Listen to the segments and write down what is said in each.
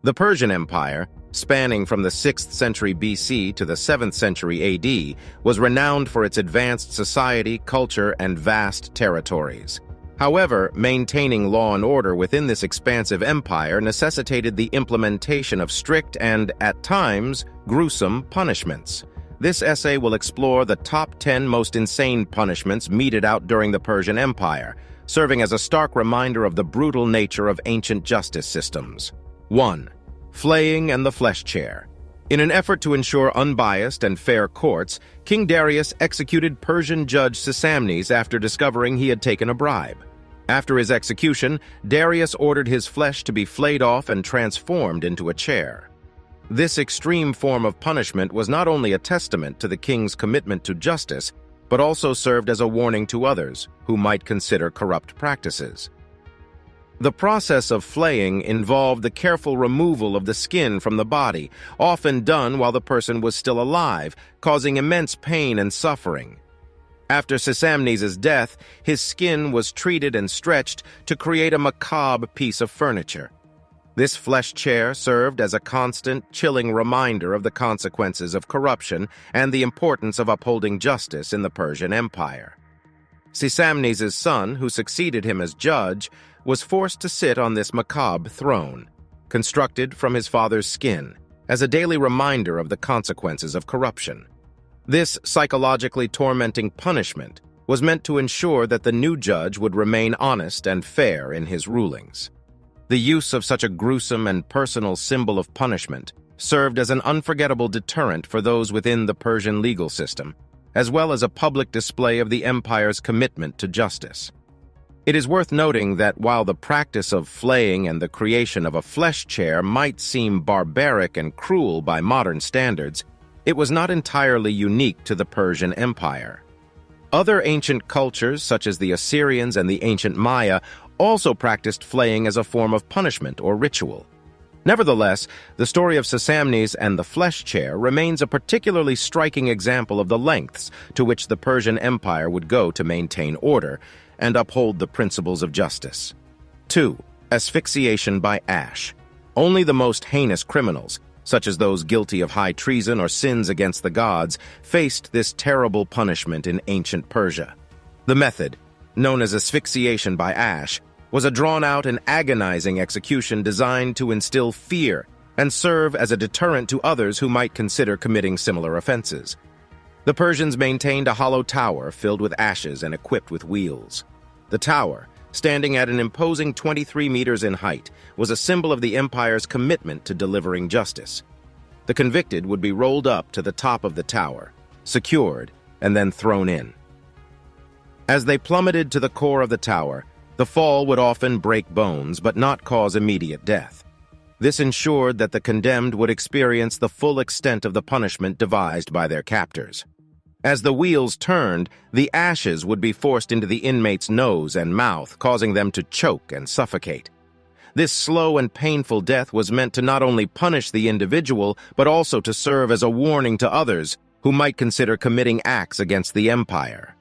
The Persian Empire, spanning from the 6th century BC to the 7th century AD, was renowned for its advanced society, culture, and vast territories. However, maintaining law and order within this expansive empire necessitated the implementation of strict and, at times, gruesome punishments. This essay will explore the top 10 most insane punishments meted out during the Persian Empire, serving as a stark reminder of the brutal nature of ancient justice systems. 1. Flaying and the flesh chair. In an effort to ensure unbiased and fair courts, King Darius executed Persian judge Sisamnes after discovering he had taken a bribe. After his execution, Darius ordered his flesh to be flayed off and transformed into a chair. This extreme form of punishment was not only a testament to the king's commitment to justice, but also served as a warning to others who might consider corrupt practices. The process of flaying involved the careful removal of the skin from the body, often done while the person was still alive, causing immense pain and suffering. After Sisamnes' death, his skin was treated and stretched to create a macabre piece of furniture. This flesh chair served as a constant, chilling reminder of the consequences of corruption and the importance of upholding justice in the Persian Empire. Sisamnes' son, who succeeded him as judge, was forced to sit on this macabre throne, constructed from his father's skin, as a daily reminder of the consequences of corruption. This psychologically tormenting punishment was meant to ensure that the new judge would remain honest and fair in his rulings. The use of such a gruesome and personal symbol of punishment served as an unforgettable deterrent for those within the Persian legal system, as well as a public display of the empire's commitment to justice. It is worth noting that while the practice of flaying and the creation of a flesh chair might seem barbaric and cruel by modern standards, it was not entirely unique to the Persian Empire. Other ancient cultures, such as the Assyrians and the ancient Maya, also practiced flaying as a form of punishment or ritual. Nevertheless, the story of Sisamnes and the flesh chair remains a particularly striking example of the lengths to which the Persian Empire would go to maintain order and uphold the principles of justice. 2. Asphyxiation by ash. Only the most heinous criminals, such as those guilty of high treason or sins against the gods, faced this terrible punishment in ancient Persia. The method, known as asphyxiation by ash, was a drawn-out and agonizing execution designed to instill fear and serve as a deterrent to others who might consider committing similar offenses. The Persians maintained a hollow tower filled with ashes and equipped with wheels. The tower, standing at an imposing 23 meters in height, was a symbol of the empire's commitment to delivering justice. The convicted would be rolled up to the top of the tower, secured, and then thrown in. As they plummeted to the core of the tower, the fall would often break bones but not cause immediate death. This ensured that the condemned would experience the full extent of the punishment devised by their captors. As the wheels turned, the ashes would be forced into the inmate's nose and mouth, causing them to choke and suffocate. This slow and painful death was meant to not only punish the individual, but also to serve as a warning to others who might consider committing acts against the empire.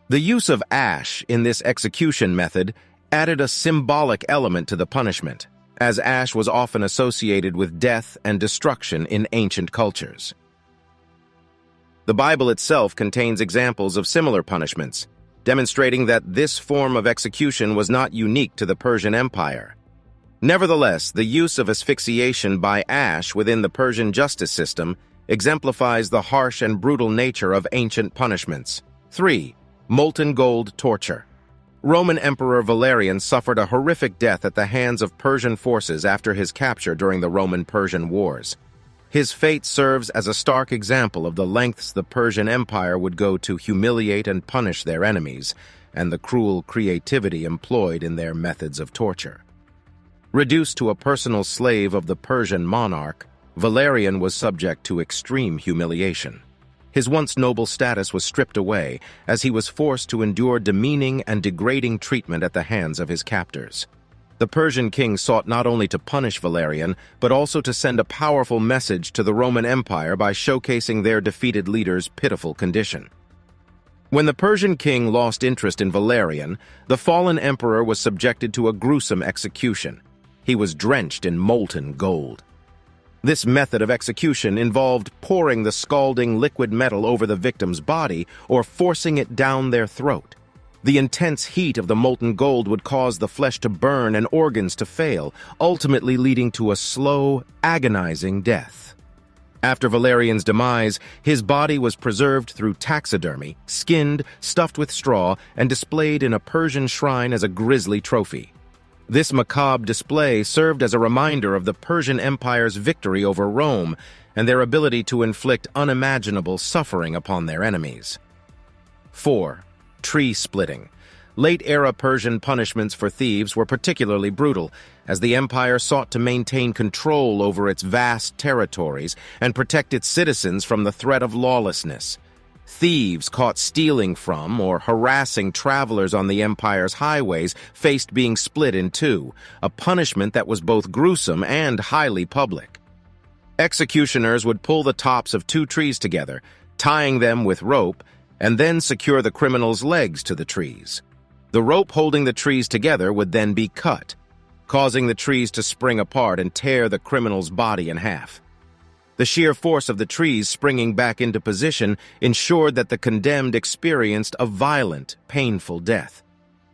The use of ash in this execution method added a symbolic element to the punishment, as ash was often associated with death and destruction in ancient cultures. The Bible itself contains examples of similar punishments, demonstrating that this form of execution was not unique to the Persian Empire. Nevertheless, the use of asphyxiation by ash within the Persian justice system exemplifies the harsh and brutal nature of ancient punishments. 3. Molten gold torture. Roman Emperor Valerian suffered a horrific death at the hands of Persian forces after his capture during the Roman-Persian Wars. His fate serves as a stark example of the lengths the Persian Empire would go to humiliate and punish their enemies, and the cruel creativity employed in their methods of torture. Reduced to a personal slave of the Persian monarch, Valerian was subject to extreme humiliation. His once noble status was stripped away as he was forced to endure demeaning and degrading treatment at the hands of his captors. The Persian king sought not only to punish Valerian, but also to send a powerful message to the Roman Empire by showcasing their defeated leader's pitiful condition. When the Persian king lost interest in Valerian, the fallen emperor was subjected to a gruesome execution. he was drenched in molten gold. This method of execution involved pouring the scalding liquid metal over the victim's body or forcing it down their throat. The intense heat of the molten gold would cause the flesh to burn and organs to fail, ultimately leading to a slow, agonizing death. After Valerian's demise, his body was preserved through taxidermy, skinned, stuffed with straw, and displayed in a Persian shrine as a grisly trophy. This macabre display served as a reminder of the Persian Empire's victory over Rome and their ability to inflict unimaginable suffering upon their enemies. 4. Tree splitting. Late-era Persian punishments for thieves were particularly brutal, as the empire sought to maintain control over its vast territories and protect its citizens from the threat of lawlessness. Thieves caught stealing from or harassing travelers on the empire's highways faced being split in two, a punishment that was both gruesome and highly public. Executioners would pull the tops of two trees together, tying them with rope, and then secure the criminal's legs to the trees. The rope holding the trees together would then be cut, causing the trees to spring apart and tear the criminal's body in half. The sheer force of the trees springing back into position ensured that the condemned experienced a violent, painful death.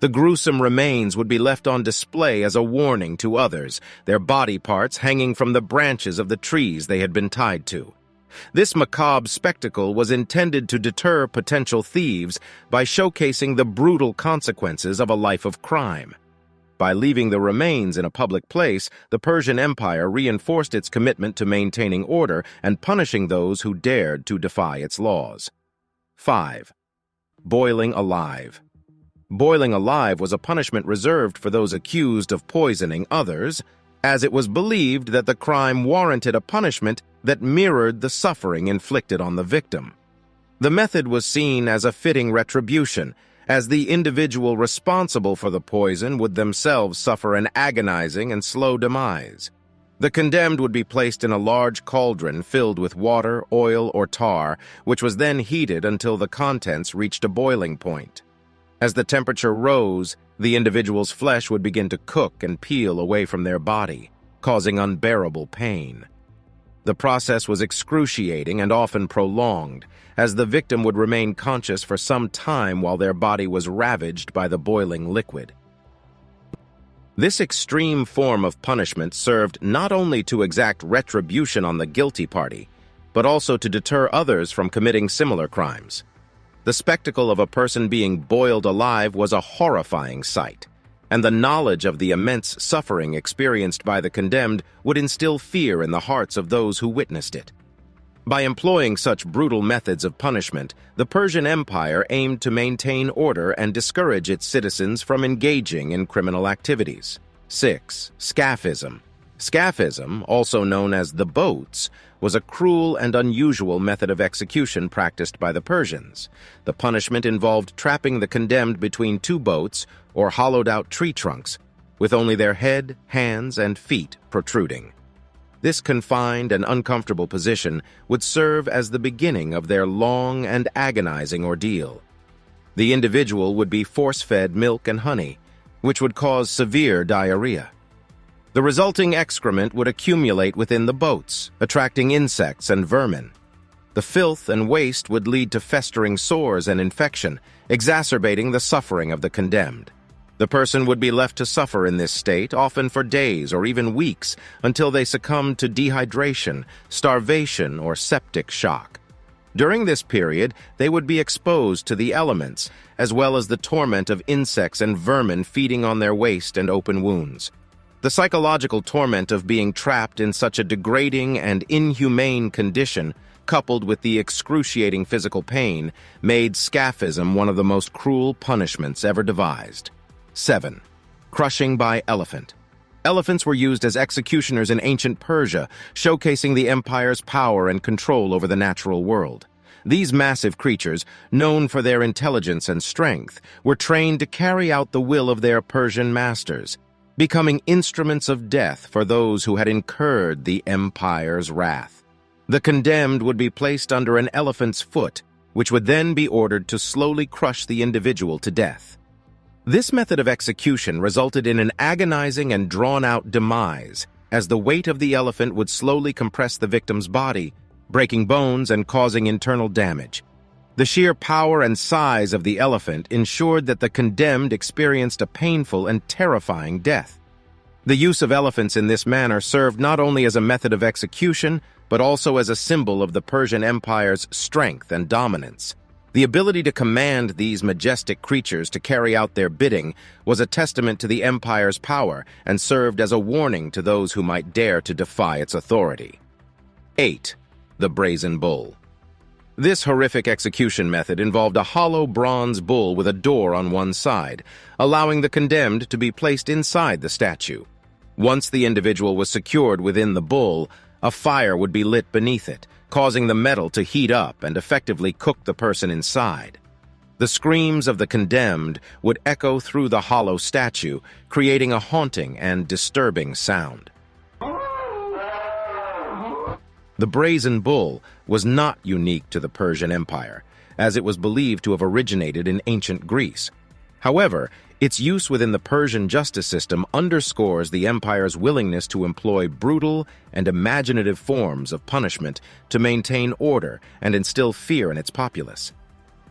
The gruesome remains would be left on display as a warning to others, their body parts hanging from the branches of the trees they had been tied to. This macabre spectacle was intended to deter potential thieves by showcasing the brutal consequences of a life of crime. By leaving the remains in a public place, the Persian Empire reinforced its commitment to maintaining order and punishing those who dared to defy its laws. 5. Boiling alive. Boiling alive was a punishment reserved for those accused of poisoning others, as it was believed that the crime warranted a punishment that mirrored the suffering inflicted on the victim. The method was seen as a fitting retribution, as the individual responsible for the poison would themselves suffer an agonizing and slow demise. The condemned would be placed in a large cauldron filled with water, oil, or tar, which was then heated until the contents reached a boiling point. As the temperature rose, the individual's flesh would begin to cook and peel away from their body, causing unbearable pain. The process was excruciating and often prolonged, as the victim would remain conscious for some time while their body was ravaged by the boiling liquid. This extreme form of punishment served not only to exact retribution on the guilty party, but also to deter others from committing similar crimes. The spectacle of a person being boiled alive was a horrifying sight, and the knowledge of the immense suffering experienced by the condemned would instill fear in the hearts of those who witnessed it. By employing such brutal methods of punishment, the Persian Empire aimed to maintain order and discourage its citizens from engaging in criminal activities. 6. Scaphism. Scaphism, also known as the boats, was a cruel and unusual method of execution practiced by the Persians. The punishment involved trapping the condemned between two boats or hollowed-out tree trunks, with only their head, hands, and feet protruding. This confined and uncomfortable position would serve as the beginning of their long and agonizing ordeal. The individual would be force-fed milk and honey, which would cause severe diarrhea. The resulting excrement would accumulate within the boats, attracting insects and vermin. The filth and waste would lead to festering sores and infection, exacerbating the suffering of the condemned. The person would be left to suffer in this state, often for days or even weeks, until they succumbed to dehydration, starvation, or septic shock. During this period, they would be exposed to the elements, as well as the torment of insects and vermin feeding on their waste and open wounds. The psychological torment of being trapped in such a degrading and inhumane condition, coupled with the excruciating physical pain, made scaphism one of the most cruel punishments ever devised. 7. Crushing by elephant. Elephants were used as executioners in ancient Persia, showcasing the empire's power and control over the natural world. These massive creatures, known for their intelligence and strength, were trained to carry out the will of their Persian masters, becoming instruments of death for those who had incurred the empire's wrath. The condemned would be placed under an elephant's foot, which would then be ordered to slowly crush the individual to death. This method of execution resulted in an agonizing and drawn-out demise, as the weight of the elephant would slowly compress the victim's body, breaking bones and causing internal damage. The sheer power and size of the elephant ensured that the condemned experienced a painful and terrifying death. The use of elephants in this manner served not only as a method of execution, but also as a symbol of the Persian Empire's strength and dominance. The ability to command these majestic creatures to carry out their bidding was a testament to the empire's power and served as a warning to those who might dare to defy its authority. 8. The Brazen Bull. This horrific execution method involved a hollow bronze bull with a door on one side, allowing the condemned to be placed inside the statue. Once the individual was secured within the bull, a fire would be lit beneath it, causing the metal to heat up and effectively cook the person inside. The screams of the condemned would echo through the hollow statue, creating a haunting and disturbing sound. The brazen bull was not unique to the Persian Empire, as it was believed to have originated in ancient Greece. However, its use within the Persian justice system underscores the empire's willingness to employ brutal and imaginative forms of punishment to maintain order and instill fear in its populace.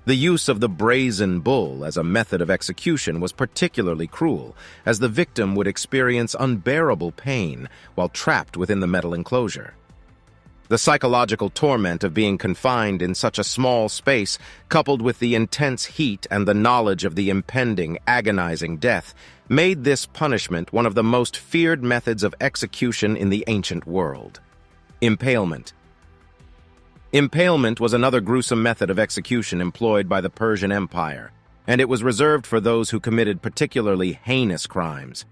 The use of the brazen bull as a method of execution was particularly cruel, as the victim would experience unbearable pain while trapped within the metal enclosure. The psychological torment of being confined in such a small space, coupled with the intense heat and the knowledge of the impending, agonizing death, made this punishment one of the most feared methods of execution in the ancient world. Impalement. Impalement was another gruesome method of execution employed by the Persian Empire, and it was reserved for those who committed particularly heinous crimes.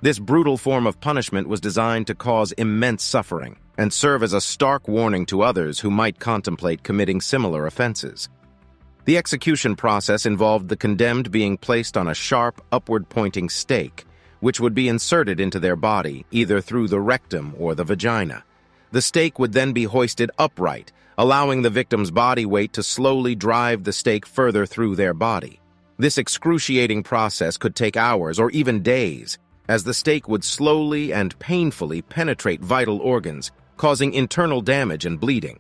This brutal form of punishment was designed to cause immense suffering and serve as a stark warning to others who might contemplate committing similar offenses. The execution process involved the condemned being placed on a sharp, upward-pointing stake, which would be inserted into their body, either through the rectum or the vagina. The stake would then be hoisted upright, allowing the victim's body weight to slowly drive the stake further through their body. This excruciating process could take hours or even days, as the stake would slowly and painfully penetrate vital organs, causing internal damage and bleeding.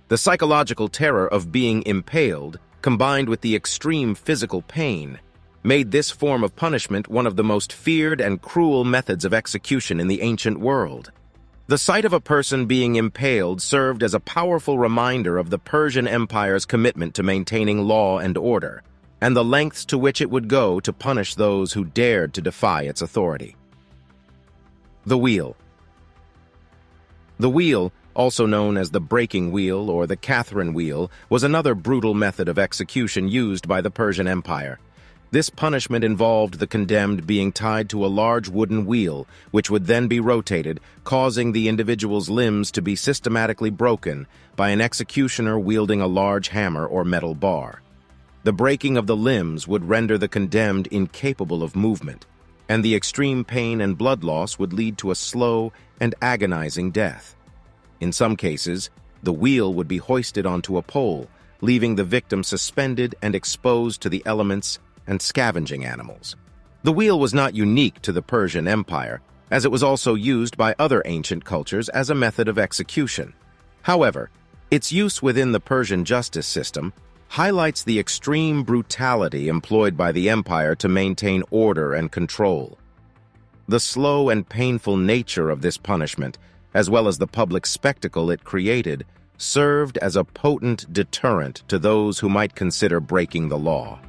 The psychological terror of being impaled, combined with the extreme physical pain, made this form of punishment one of the most feared and cruel methods of execution in the ancient world. The sight of a person being impaled served as a powerful reminder of the Persian Empire's commitment to maintaining law and order, and the lengths to which it would go to punish those who dared to defy its authority. The wheel. The wheel, also known as the breaking wheel or the Catherine wheel, was another brutal method of execution used by the Persian Empire. This punishment involved the condemned being tied to a large wooden wheel, which would then be rotated, causing the individual's limbs to be systematically broken by an executioner wielding a large hammer or metal bar. The breaking of the limbs would render the condemned incapable of movement, and the extreme pain and blood loss would lead to a slow and agonizing death. In some cases, the wheel would be hoisted onto a pole, leaving the victim suspended and exposed to the elements and scavenging animals. The wheel was not unique to the Persian Empire, as it was also used by other ancient cultures as a method of execution. However, its use within the Persian justice system highlights the extreme brutality employed by the empire to maintain order and control. The slow and painful nature of this punishment, as well as the public spectacle it created, served as a potent deterrent to those who might consider breaking the law.